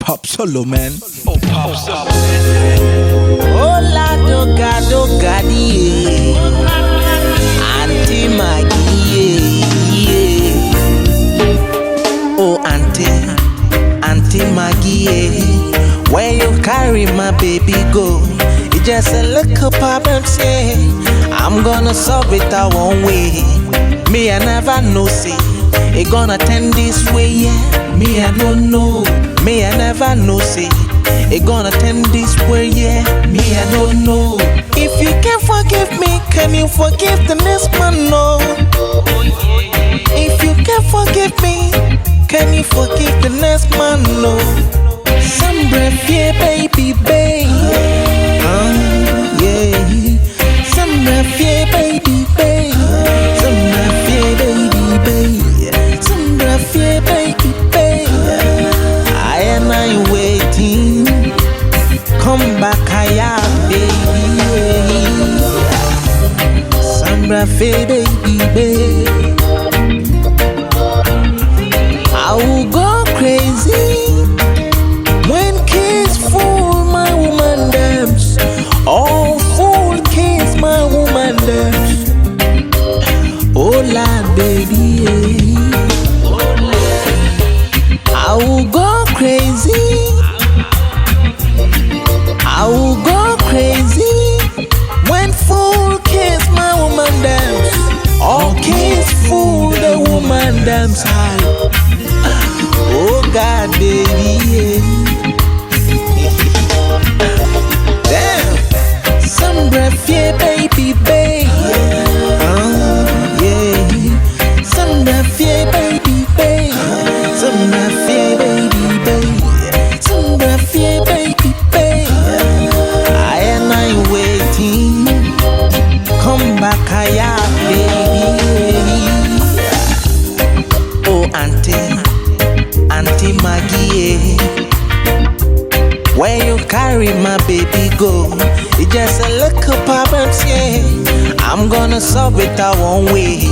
Pop solo, man. Oh, pop solo. Oh, la doga doga die, Auntie Maggy, yeah. Oh, Auntie Maggy, where you carry my baby go? It's just a little problem, say I'm gonna solve it our own way. Me, I never know, see it gonna turn this way, yeah. Me, I don't know. Me, I never know, see it gonna turn this way, yeah. Me, I don't know. If you can forgive me, can you forgive the next man? No. If you can forgive me, can you forgive the next man? No. Some breath, yeah, baby, babe. Yeah. Some breath, yeah, baby, babe. Some breath, yeah, baby, babe. Some breath, yeah, baby, babe. I am waiting. Come back, I baby. Some breath, yeah, baby, babe. I will go crazy when kids fool my woman dance. Oh, fool kids my woman dance. Oh, Lord, baby, yeah. I will go crazy. I will go crazy when fool kids my woman dance. All kids fool the woman dance. Oh God, baby, yeah. Damn, some breath, yeah, baby, babe. Yeah, some breath, yeah, baby, babe. Some breath, yeah, baby, babe. Some breath, yeah, baby, babe. I am waiting. Come back, I baby. Oh, Auntie Maggy, where you carry my baby go? It's just a little problem, yeah. I'm gonna solve it our own way.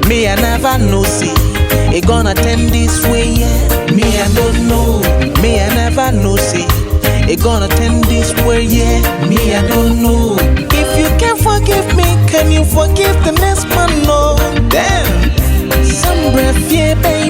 Me, I never know, see it gonna turn this way, yeah. Me, I don't know. Me, I never know, see it gonna turn this way, yeah. Me, I don't know. If you can forgive me, can you forgive the next man? No. Damn. Some breath, yeah, baby.